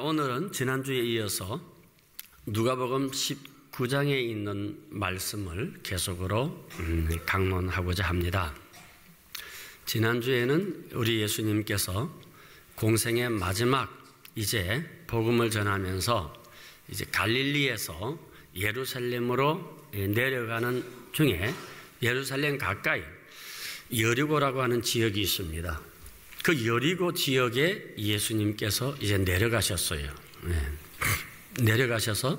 오늘은 지난주에 이어서 누가복음 19장에 있는 말씀을 계속으로 강론하고자 합니다. 지난주에는 우리 예수님께서 공생의 마지막 이제 복음을 전하면서 이제 갈릴리에서 예루살렘으로 내려가는 중에 예루살렘 가까이 여리고라고 하는 지역이 있습니다. 그 여리고 지역에 예수님께서 이제 내려가셨어요. 내려가셔서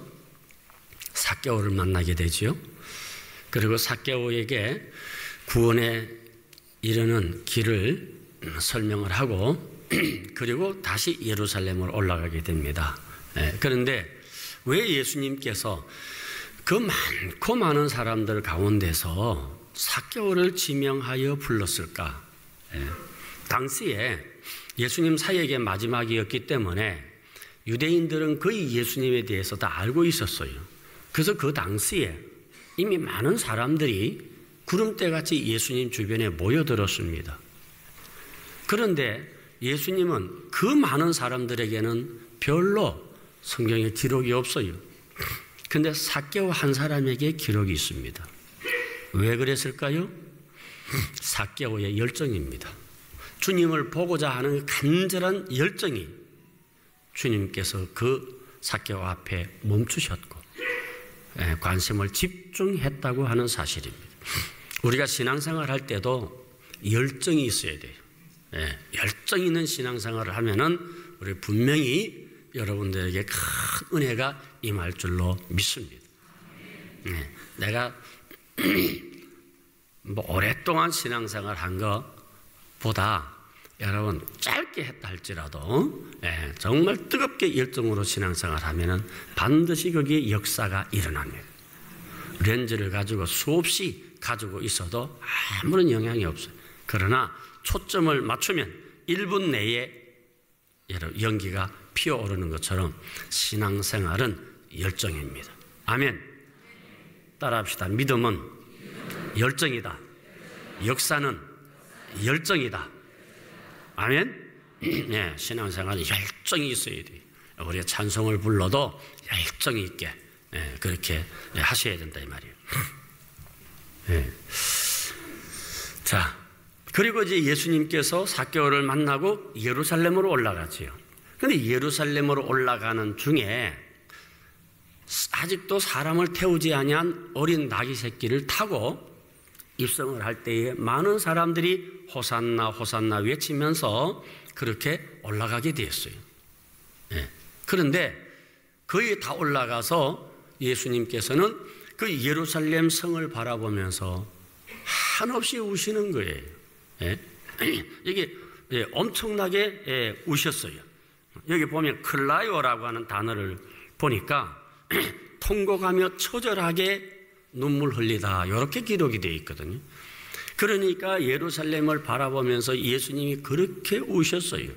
삭개오를 만나게 되죠. 그리고 삭개오에게 구원에 이르는 길을 설명을 하고 그리고 다시 예루살렘으로 올라가게 됩니다. 그런데 왜 예수님께서 그 많고 많은 사람들 가운데서 삭개오를 지명하여 불렀을까? 당시에 예수님 사역의 마지막이었기 때문에 유대인들은 거의 예수님에 대해서 다 알고 있었어요. 그래서 그 당시에 이미 많은 사람들이 구름대같이 예수님 주변에 모여들었습니다. 그런데 예수님은 그 많은 사람들에게는 별로 성경에 기록이 없어요. 그런데 삭개오 한 사람에게 기록이 있습니다. 왜 그랬을까요? 삭개오의 열정입니다. 주님을 보고자 하는 간절한 열정이 주님께서 그 삭개오 앞에 멈추셨고 관심을 집중했다고 하는 사실입니다. 우리가 신앙생활 할 때도 열정이 있어야 돼요. 열정 있는 신앙생활을 하면은 우리 분명히 여러분들에게 큰 은혜가 임할 줄로 믿습니다. 내가 오랫동안 신앙생활 한 것보다 여러분 짧게 했다 할지라도 정말 뜨겁게 열정으로 신앙생활 하면은 반드시 거기에 역사가 일어납니다. 렌즈를 가지고 수없이 가지고 있어도 아무런 영향이 없어요. 그러나 초점을 맞추면 1분 내에 연기가 피어오르는 것처럼 신앙생활은 열정입니다. 아멘. 따라합시다. 믿음은 열정이다. 역사는 열정이다. 아멘. 신앙생활은 열정이 있어야 돼요. 우리가 찬송을 불러도 열정이 있게 그렇게 하셔야 된다 이 말이에요. 자, 그리고 이제 예수님께서 삭개오를 만나고 예루살렘으로 올라가지요. 그런데 예루살렘으로 올라가는 중에 아직도 사람을 태우지 아니한 어린 나귀 새끼를 타고 입성을 할 때에 많은 사람들이 호산나 호산나 외치면서 그렇게 올라가게 되었어요. 그런데 거의 다 올라가서 예수님께서는 그 예루살렘 성을 바라보면서 한없이 우시는 거예요. 이게 엄청나게 우셨어요. 여기 보면 클라이오라고 하는 단어를 보니까 통곡하며 처절하게 눈물 흘리다 이렇게 기록이 되어 있거든요. 그러니까 예루살렘을 바라보면서 예수님이 그렇게 우셨어요.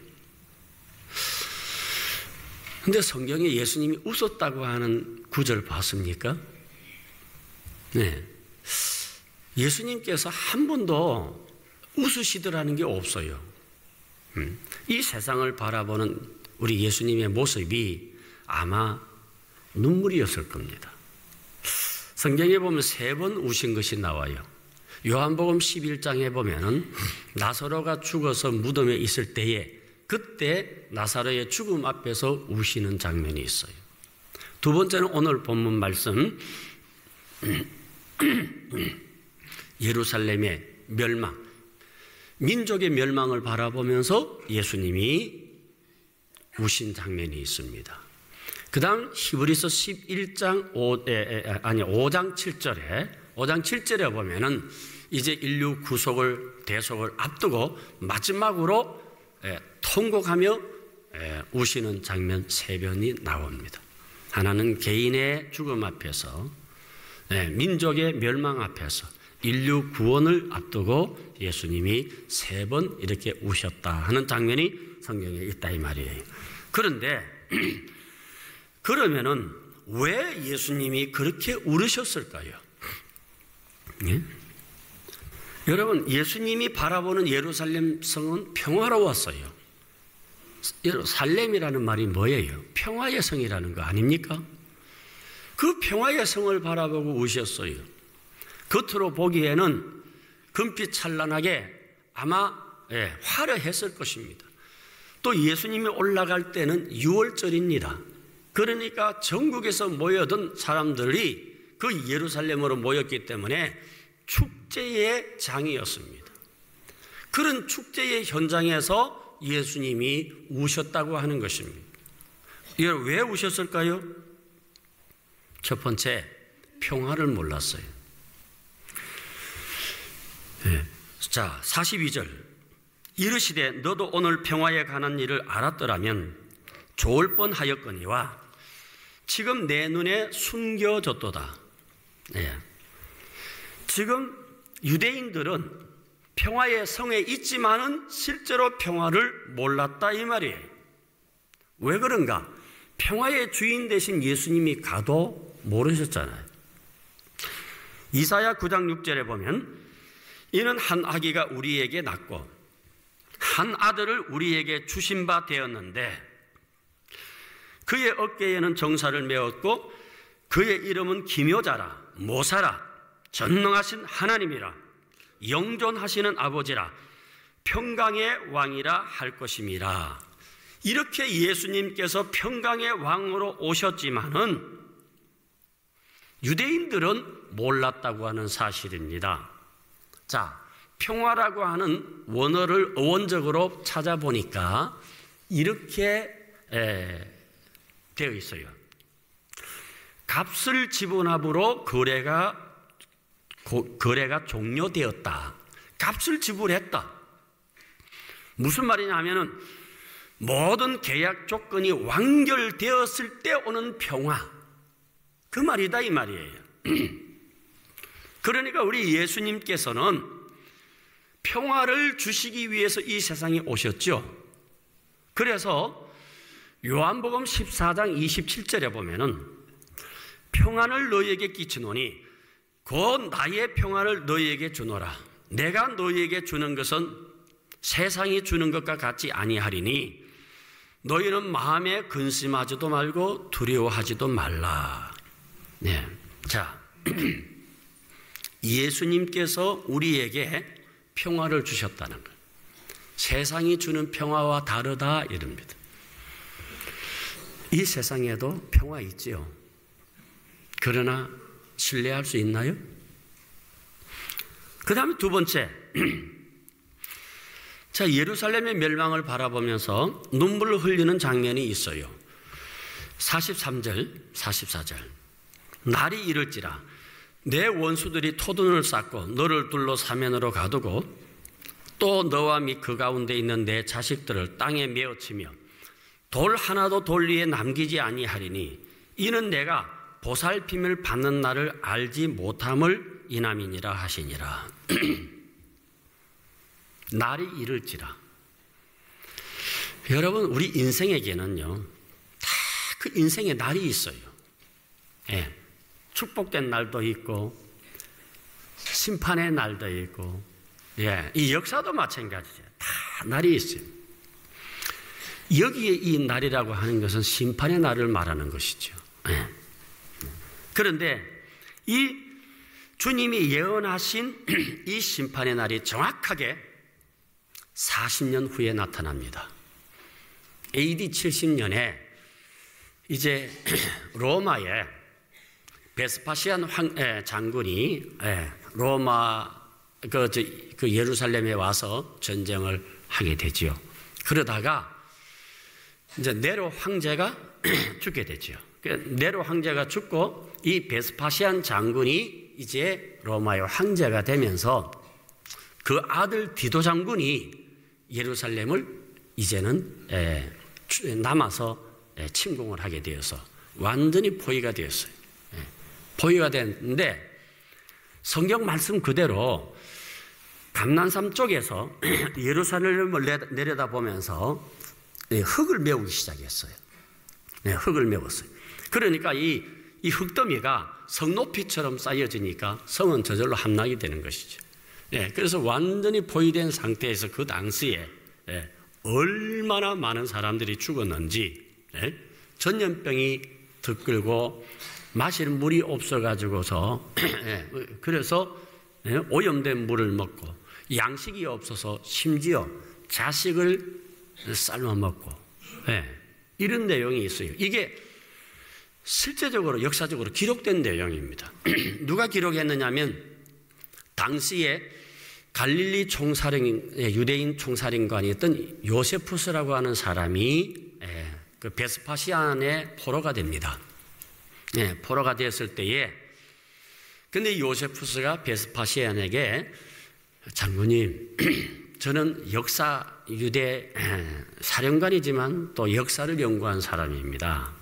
근데 성경에 예수님이 웃었다고 하는 구절 봤습니까? 네. 예수님께서 한 번도 웃으시더라는 게 없어요. 이 세상을 바라보는 우리 예수님의 모습이 아마 눈물이었을 겁니다. 성경에 보면 3번 우신 것이 나와요. 요한복음 11장에 보면은 나사로가 죽어서 무덤에 있을 때에 그때 나사로의 죽음 앞에서 우시는 장면이 있어요. 두 번째는 오늘 본문 말씀 예루살렘의 멸망, 민족의 멸망을 바라보면서 예수님이 우신 장면이 있습니다. 그 다음 히브리서 11장 5장 7절에 보면은 이제 인류 구속을 대속을 앞두고 마지막으로 통곡하며 우시는 장면 3번이 나옵니다. 하나는 개인의 죽음 앞에서 민족의 멸망 앞에서 인류 구원을 앞두고 예수님이 3번 이렇게 우셨다 하는 장면이 성경에 있다 이 말이에요. 그런데 그러면은 왜 예수님이 그렇게 울으셨을까요? 여러분, 예수님이 바라보는 예루살렘 성은 평화로웠어요. 살렘이라는 말이 뭐예요? 평화의 성이라는 거 아닙니까? 그 평화의 성을 바라보고 우셨어요. 겉으로 보기에는 금빛 찬란하게 아마 화려했을 것입니다. 또 예수님이 올라갈 때는 6월절입니다. 그러니까 전국에서 모여든 사람들이 그 예루살렘으로 모였기 때문에 축제의 장이었습니다. 그런 축제의 현장에서 예수님이 우셨다고 하는 것입니다. 이걸 왜 우셨을까요? 첫 번째, 평화를 몰랐어요. 자, 42절. 이르시되 너도 오늘 평화에 관한 일을 알았더라면 좋을 뻔하였거니와 지금 내 눈에 숨겨졌도다. 지금 유대인들은 평화의 성에 있지만은 실제로 평화를 몰랐다 이 말이에요. 왜 그런가? 평화의 주인 되신 예수님이 가도 모르셨잖아요. 이사야 9장 6절에 보면 이는 한 아기가 우리에게 낳고 한 아들을 우리에게 주신 바 되었는데 그의 어깨에는 정사를 메었고 그의 이름은 기묘자라 모사라 전능하신 하나님이라 영존하시는 아버지라 평강의 왕이라 할 것임이라. 이렇게 예수님께서 평강의 왕으로 오셨지만은 유대인들은 몰랐다고 하는 사실입니다. 자, 평화라고 하는 원어를 어원적으로 찾아보니까 이렇게 되어 있어요. 값을 지불함으로 거래가 종료되었다. 값을 지불했다. 무슨 말이냐 하면은 모든 계약 조건이 완결되었을 때 오는 평화. 그 말이다 이 말이에요. 그러니까 우리 예수님께서는 평화를 주시기 위해서 이 세상에 오셨죠. 그래서 요한복음 14장 27절에 보면은 평안을 너희에게 끼치노니 곧 나의 평안을 너희에게 주노라. 내가 너희에게 주는 것은 세상이 주는 것과 같지 아니하리니 너희는 마음에 근심하지도 말고 두려워하지도 말라. 네. 자, 예수님께서 우리에게 평화를 주셨다는 것. 세상이 주는 평화와 다르다 이럽니다. 이 세상에도 평화 있지요. 그러나 신뢰할 수 있나요? 그 다음에 두 번째. 자, 예루살렘의 멸망을 바라보면서 눈물을 흘리는 장면이 있어요. 43절, 44절. 날이 이를지라 내 원수들이 토둔을 쌓고 너를 둘러 사면으로 가두고 또 너와 및 그 가운데 있는 내 자식들을 땅에 메어치며 돌 하나도 돌 위에 남기지 아니하리니 이는 내가 보살핌을 받는 날을 알지 못함을 인함이니라 하시니라. 날이 이를지라. 여러분, 우리 인생에게는요, 다 그 인생에 날이 있어요. 예. 축복된 날도 있고, 심판의 날도 있고, 예. 이 역사도 마찬가지죠. 다 날이 있어요. 여기에 이 날이라고 하는 것은 심판의 날을 말하는 것이죠. 예. 그런데 이 주님이 예언하신 이 심판의 날이 정확하게 40년 후에 나타납니다. AD 70년에 이제 로마의 베스파시안 장군이 로마 그 예루살렘에 와서 전쟁을 하게 되지요. 그러다가 이제 네로 황제가 죽게 되죠. 네로 황제가 죽고 이 베스파시안 장군이 이제 로마의 황제가 되면서 그 아들 디도 장군이 예루살렘을 이제는 남아서 침공을 하게 되어서 완전히 포위가 되었어요. 포위가 됐는데 성경 말씀 그대로 감난산 쪽에서 예루살렘을 내려다보면서 흙을 메우기 시작했어요. 흙을 메웠어요. 그러니까 이 흙더미가 성 높이처럼 쌓여지니까 성은 저절로 함락이 되는 것이죠. 그래서 완전히 포위된 상태에서 그 당시에 얼마나 많은 사람들이 죽었는지, 전염병이 들끓고 마실 물이 없어가지고서 그래서 오염된 물을 먹고 양식이 없어서 심지어 자식을 삶아 먹고 이런 내용이 있어요. 이게 실제적으로 역사적으로 기록된 내용입니다. 누가 기록했느냐면 당시에 갈릴리 유대인 총사령관이었던 요세푸스라고 하는 사람이 그 베스파시안의 포로가 됩니다. 포로가 되었을 때에 근데 요세푸스가 베스파시안에게 장군님, 저는 유대 사령관이지만 또 역사를 연구한 사람입니다.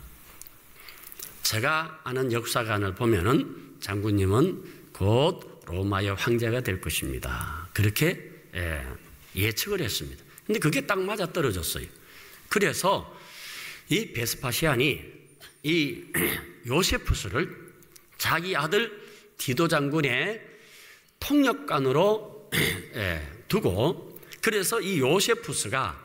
제가 아는 역사관을 보면은 장군님은 곧 로마의 황제가 될 것입니다. 그렇게 예측을 했습니다. 근데 그게 딱 맞아 떨어졌어요. 그래서 이 베스파시안이 이 요세푸스를 자기 아들 디도 장군의 통역관으로 두고, 그래서 이 요세푸스가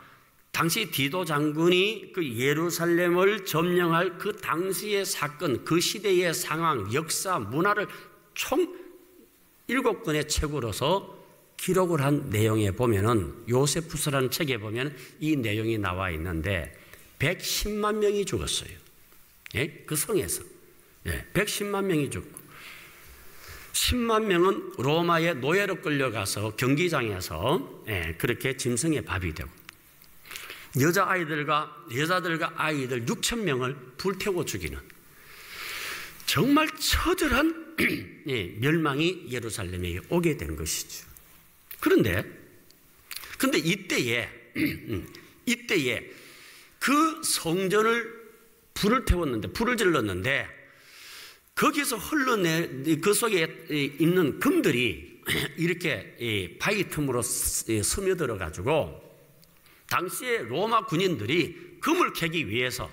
당시 디도 장군이 그 예루살렘을 점령할 그 당시의 사건, 그 시대의 상황, 역사, 문화를 총 7권의 책으로서 기록을 한 내용에 보면은, 요세푸스라는 책에 보면 이 내용이 나와 있는데 110만 명이 죽었어요. 그 성에서 110만 명이 죽고 10만 명은 로마의 노예로 끌려가서 경기장에서 그렇게 짐승의 밥이 되고, 여자들과 아이들 6천 명을 불태워 죽이는 정말 처절한 멸망이 예루살렘에 오게 된 것이죠. 그런데 이때에 그 성전을 불을 질렀는데 거기서 그 속에 있는 금들이 이렇게 바위 틈으로 스며들어 가지고 당시에 로마 군인들이 금을 캐기 위해서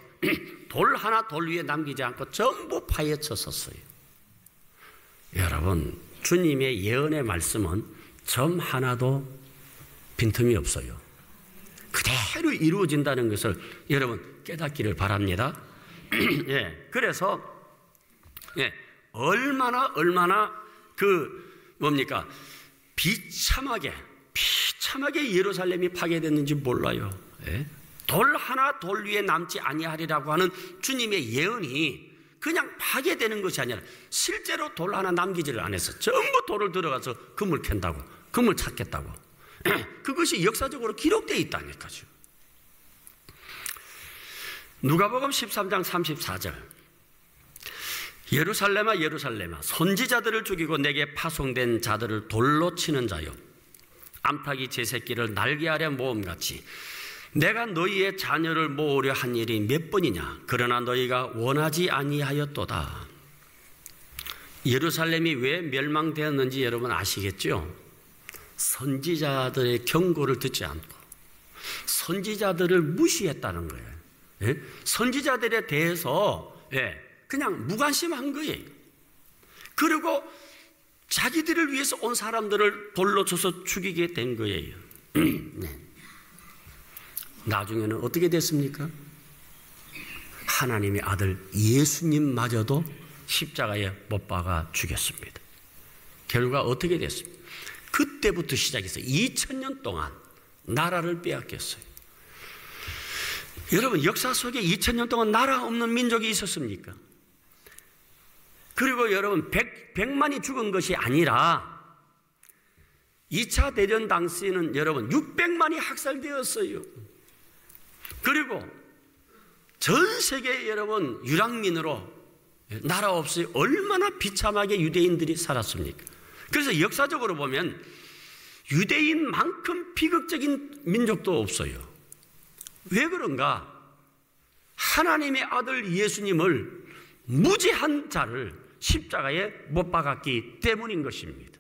돌 하나 돌 위에 남기지 않고 전부 파헤쳤었어요. 여러분, 주님의 예언의 말씀은 점 하나도 빈틈이 없어요. 그대로 이루어진다는 것을 여러분 깨닫기를 바랍니다. 그래서 얼마나 비참하게 예루살렘이 파괴됐는지 몰라요. 돌 하나 돌 위에 남지 아니하리라고 하는 주님의 예언이 그냥 파괴되는 것이 아니라 실제로 돌 하나 남기지를 않았어. 전부 돌을 들어가서 금을 캔다고, 금을 찾겠다고. 그것이 역사적으로 기록되어 있다니까요. 누가복음 13장 34절. 예루살렘아 예루살렘아, 선지자들을 죽이고 내게 파송된 자들을 돌로 치는 자여, 암탉이 제 새끼를 날개 아래 모음같이 내가 너희의 자녀를 모으려 한 일이 몇 번이냐. 그러나 너희가 원하지 아니하였도다. 예루살렘이 왜 멸망되었는지 여러분 아시겠죠? 선지자들의 경고를 듣지 않고 선지자들을 무시했다는 거예요. 선지자들에 대해서 그냥 무관심한 거예요. 그리고 자기들을 위해서 온 사람들을 돌로 쳐서 죽이게 된 거예요. 나중에는 어떻게 됐습니까? 하나님의 아들 예수님마저도 십자가에 못 박아 죽였습니다. 결과 어떻게 됐습니까? 그때부터 시작해서 2000년 동안 나라를 빼앗겼어요. 여러분, 역사 속에 2000년 동안 나라 없는 민족이 있었습니까? 그리고 여러분, 100만이 죽은 것이 아니라 2차 대전 당시에는 여러분 600만이 학살되었어요. 그리고 전 세계 여러분 유랑민으로 나라 없이 얼마나 비참하게 유대인들이 살았습니까? 그래서 역사적으로 보면 유대인만큼 비극적인 민족도 없어요. 왜 그런가? 하나님의 아들 예수님을 무죄한 자를 십자가에 못 박았기 때문인 것입니다.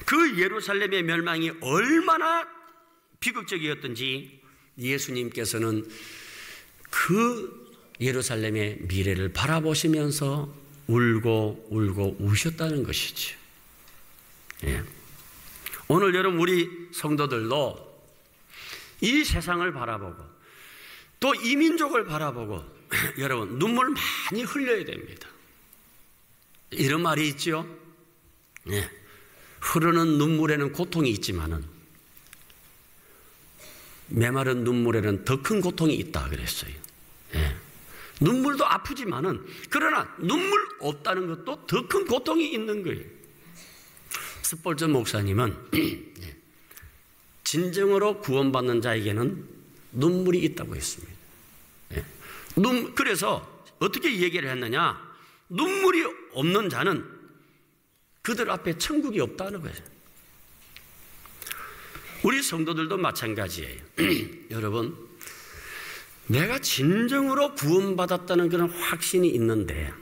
그 예루살렘의 멸망이 얼마나 비극적이었던지 예수님께서는 그 예루살렘의 미래를 바라보시면서 울고 우셨다는 것이죠. 오늘 여러분 우리 성도들도 이 세상을 바라보고 또 이 민족을 바라보고 여러분 눈물 많이 흘려야 됩니다. 이런 말이 있죠. 네. 흐르는 눈물에는 고통이 있지만은 메마른 눈물에는 더 큰 고통이 있다 그랬어요. 네. 눈물도 아프지만은 그러나 눈물 없다는 것도 더 큰 고통이 있는 거예요. 스폴전 목사님은 진정으로 구원받는 자에게는 눈물이 있다고 했습니다. 그래서 어떻게 얘기를 했느냐? 눈물이 없는 자는 그들 앞에 천국이 없다는 거예요. 우리 성도들도 마찬가지예요. 여러분, 내가 진정으로 구원받았다는 그런 확신이 있는데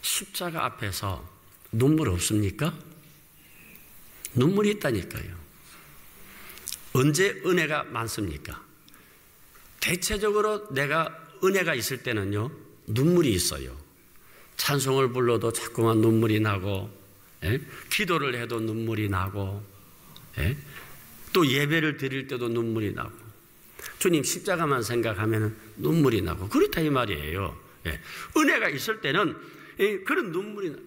십자가 앞에서 눈물 없습니까? 눈물이 있다니까요. 언제 은혜가 많습니까? 대체적으로 내가 은혜가 있을 때는요, 눈물이 있어요. 찬송을 불러도 자꾸만 눈물이 나고, 기도를 해도 눈물이 나고, 또 예배를 드릴 때도 눈물이 나고, 주님 십자가만 생각하면 눈물이 나고, 그렇다 이 말이에요. 은혜가 있을 때는 그런 눈물이 나.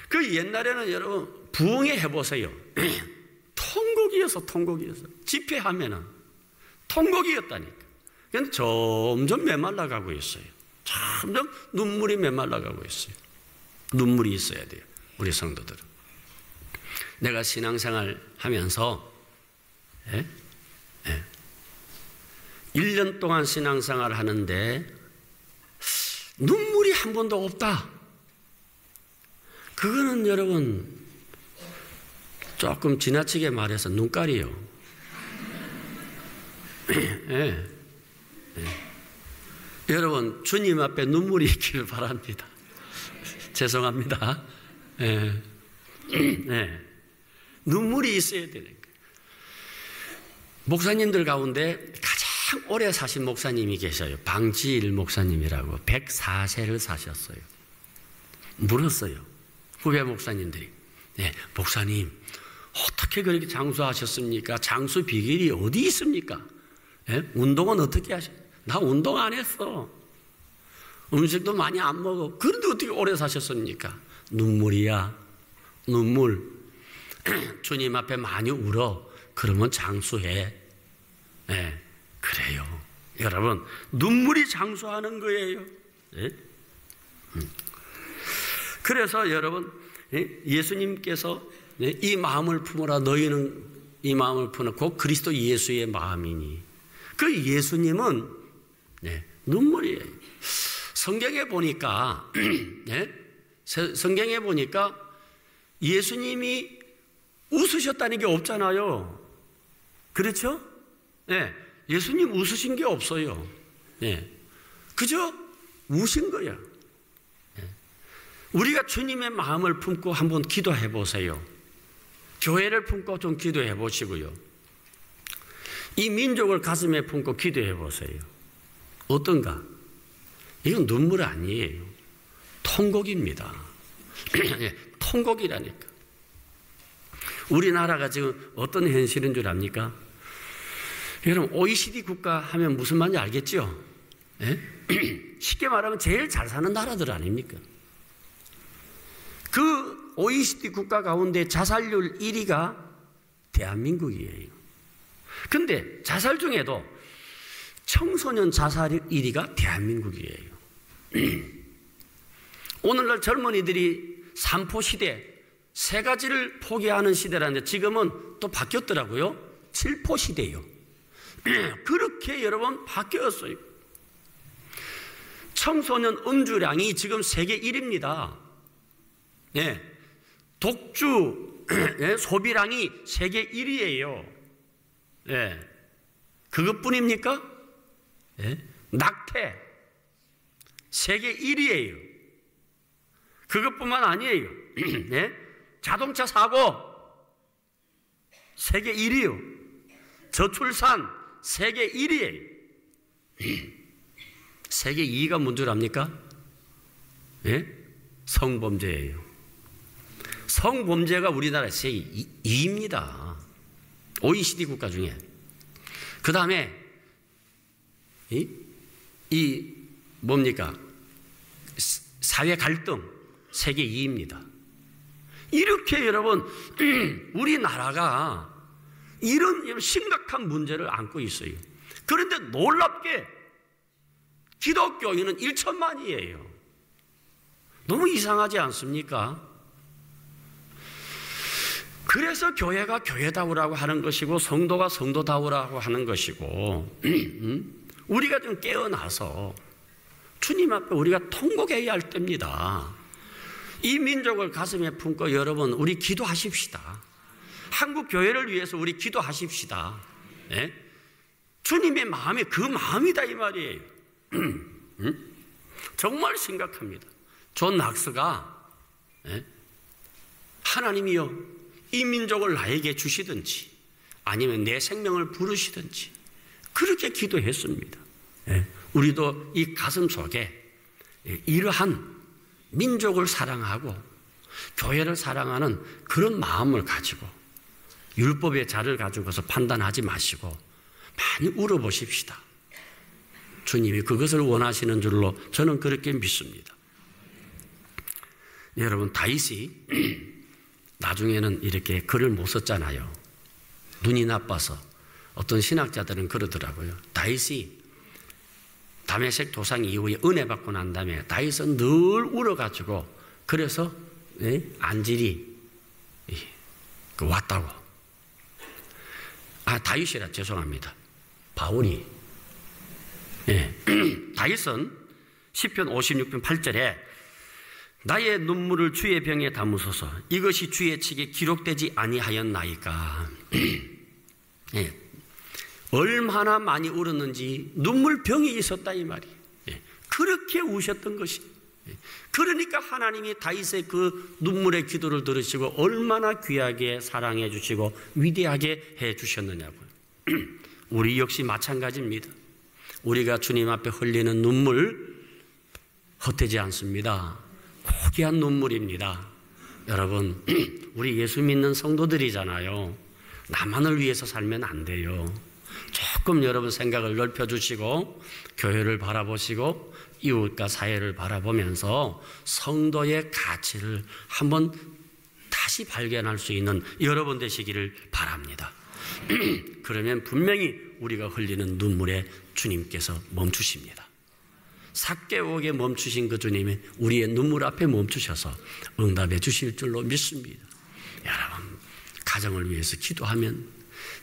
그 옛날에는 여러분 부흥회 해보세요. 통곡이어서 집회하면은 통곡이었다니까. 그냥 점점 메말라가고 있어요. 점점 눈물이 메말라가고 있어요. 눈물이 있어야 돼요, 우리 성도들은. 내가 신앙생활 하면서 1년 동안 신앙생활 하는데 눈물이 한 번도 없다. 그거는 여러분 조금 지나치게 말해서 눈깔이요. 여러분 주님 앞에 눈물이 있기를 바랍니다. 죄송합니다. 눈물이 있어야 되는 거예요. 목사님들 가운데 가장 오래 사신 목사님이 계셔요. 방지일 목사님이라고 104세를 사셨어요. 물었어요, 후배 목사님들이. 목사님 어떻게 그렇게 장수하셨습니까? 장수 비결이 어디 있습니까? 운동은 어떻게 하셨어요? 나 운동 안 했어. 음식도 많이 안 먹어. 그런데 어떻게 오래 사셨습니까? 눈물이야. 눈물. 주님 앞에 많이 울어. 그러면 장수해. 그래요. 여러분, 눈물이 장수하는 거예요. 그래서 여러분, 예수님께서 이 마음을 품어라. 너희는 이 마음을 품어. 곧 그리스도 예수의 마음이니. 그 예수님은 눈물이에요. 성경에 보니까 예수님이 웃으셨다는 게 없잖아요. 그렇죠? 예수님 웃으신 게 없어요. 그저 우신 거예요. 우리가 주님의 마음을 품고 한번 기도해 보세요. 교회를 품고 좀 기도해 보시고요. 이 민족을 가슴에 품고 기도해 보세요. 어떤가? 이건 눈물 아니에요. 통곡입니다. 통곡이라니까. 우리나라가 지금 어떤 현실인 줄 압니까? 여러분 OECD 국가 하면 무슨 말인지 알겠죠? 쉽게 말하면 제일 잘 사는 나라들 아닙니까? 그 OECD 국가 가운데 자살률 1위가 대한민국이에요. 근데 자살 중에도 청소년 자살 1위가 대한민국이에요. 오늘날 젊은이들이 삼포시대, 세 가지를 포기하는 시대라는데 지금은 또 바뀌었더라고요. 7포시대요. 그렇게 여러분 바뀌었어요. 청소년 음주량이 지금 세계 1위입니다. 독주 소비량이 세계 1위예요. 그것뿐입니까? 낙태 세계 1위예요. 그것뿐만 아니에요. 자동차 사고 세계 1위요. 저출산 세계 1위예요. 세계 2위가 뭔 줄 압니까? 성범죄예요. 성범죄가 우리나라 세계 2위입니다. OECD 국가 중에. 그 다음에 이 뭡니까? 사회 갈등 세계 2위입니다. 이렇게 여러분 우리나라가 이런 심각한 문제를 안고 있어요. 그런데 놀랍게 기독교인은 1천만이에요. 너무 이상하지 않습니까? 그래서 교회가 교회다우라고 하는 것이고 성도가 성도다우라고 하는 것이고 우리가 좀 깨어나서 주님 앞에 우리가 통곡해야 할 때입니다. 이 민족을 가슴에 품고 여러분 우리 기도하십시다. 한국 교회를 위해서 우리 기도하십시다. 네? 주님의 마음이 그 마음이다 이 말이에요. 정말 심각합니다. 존 낙스가 하나님이여 이 민족을 나에게 주시든지 아니면 내 생명을 부르시든지 그렇게 기도했습니다. 우리도 이 가슴 속에 이러한 민족을 사랑하고 교회를 사랑하는 그런 마음을 가지고 율법의 자를 가지고서 판단하지 마시고 많이 울어보십시다. 주님이 그것을 원하시는 줄로 저는 그렇게 믿습니다. 여러분 다윗이 나중에는 이렇게 글을 못 썼잖아요. 눈이 나빠서. 어떤 신학자들은 그러더라고요. 다윗이 다메섹 도상 이후에 은혜 받고 난 다음에 다윗은 늘 울어가지고 그래서 안질이 왔다고. 다윗이라 죄송합니다. 바울이. 다윗은 시편 56편 8절에 나의 눈물을 주의 병에 담으소서 이것이 주의 책에 기록되지 아니하였나이까. 얼마나 많이 울었는지 눈물병이 있었다 이 말이에요. 그렇게 우셨던 것이. 그러니까 하나님이 다윗의 그 눈물의 기도를 들으시고 얼마나 귀하게 사랑해 주시고 위대하게 해 주셨느냐고요. 우리 역시 마찬가지입니다. 우리가 주님 앞에 흘리는 눈물 헛되지 않습니다. 고귀한 눈물입니다. 여러분 우리 예수 믿는 성도들이잖아요. 나만을 위해서 살면 안 돼요. 조금 여러분 생각을 넓혀주시고 교회를 바라보시고 이웃과 사회를 바라보면서 성도의 가치를 한번 다시 발견할 수 있는 여러분 되시기를 바랍니다. 그러면 분명히 우리가 흘리는 눈물에 주님께서 멈추십니다. 삭개옥에 멈추신 그 주님이 우리의 눈물 앞에 멈추셔서 응답해 주실 줄로 믿습니다. 여러분 가정을 위해서 기도하면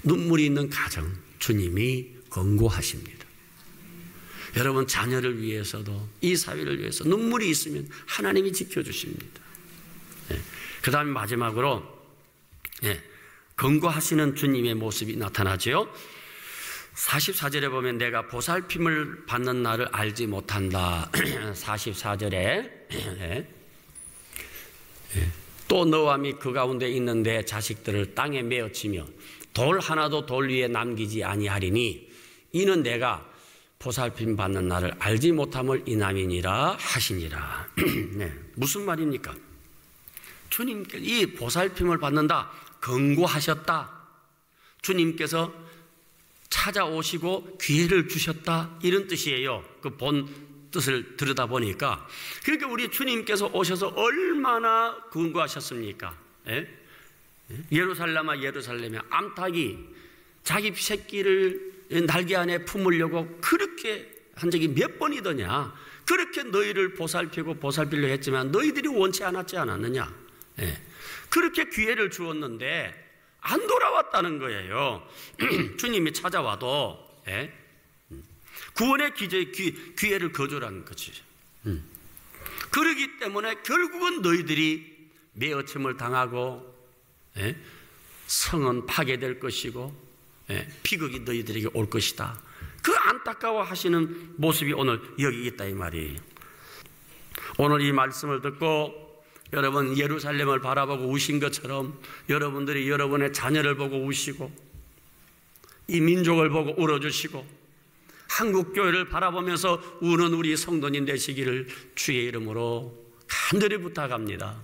눈물이 있는 가정 주님이 권고하십니다. 여러분 자녀를 위해서도 이 사회를 위해서 눈물이 있으면 하나님이 지켜주십니다. 그 다음에 마지막으로 권고하시는 주님의 모습이 나타나죠. 44절에 보면 내가 보살핌을 받는 날을 알지 못한다. 44절에 또 너와 및 그 가운데 있는 내 자식들을 땅에 메어치며 돌 하나도 돌 위에 남기지 아니하리니 이는 내가 보살핌 받는 날을 알지 못함을 인함이니라 하시니라. 무슨 말입니까? 주님께서 이 보살핌을 받는다 권고하셨다. 주님께서 찾아오시고 기회를 주셨다 이런 뜻이에요. 그 본 뜻을 들여다보니까 그러니까 우리 주님께서 오셔서 얼마나 권고하셨습니까? 예루살렘아 예루살렘아 암탉이 자기 새끼를 날개 안에 품으려고 그렇게 한 적이 몇 번이더냐. 그렇게 너희를 보살피려 했지만 너희들이 원치 않았지 않았느냐. 그렇게 기회를 주었는데 안 돌아왔다는 거예요. 주님이 찾아와도 구원의 기회를 거절한 거지. 그러기 때문에 결국은 너희들이 매어침을 당하고 성은 파괴될 것이고 비극이 너희들에게 올 것이다. 그 안타까워하시는 모습이 오늘 여기 있다 이 말이에요. 오늘 이 말씀을 듣고 여러분 예루살렘을 바라보고 우신 것처럼 여러분들이 여러분의 자녀를 보고 우시고 이 민족을 보고 울어주시고 한국교회를 바라보면서 우는 우리 성도님 되시기를 주의 이름으로 간절히 부탁합니다.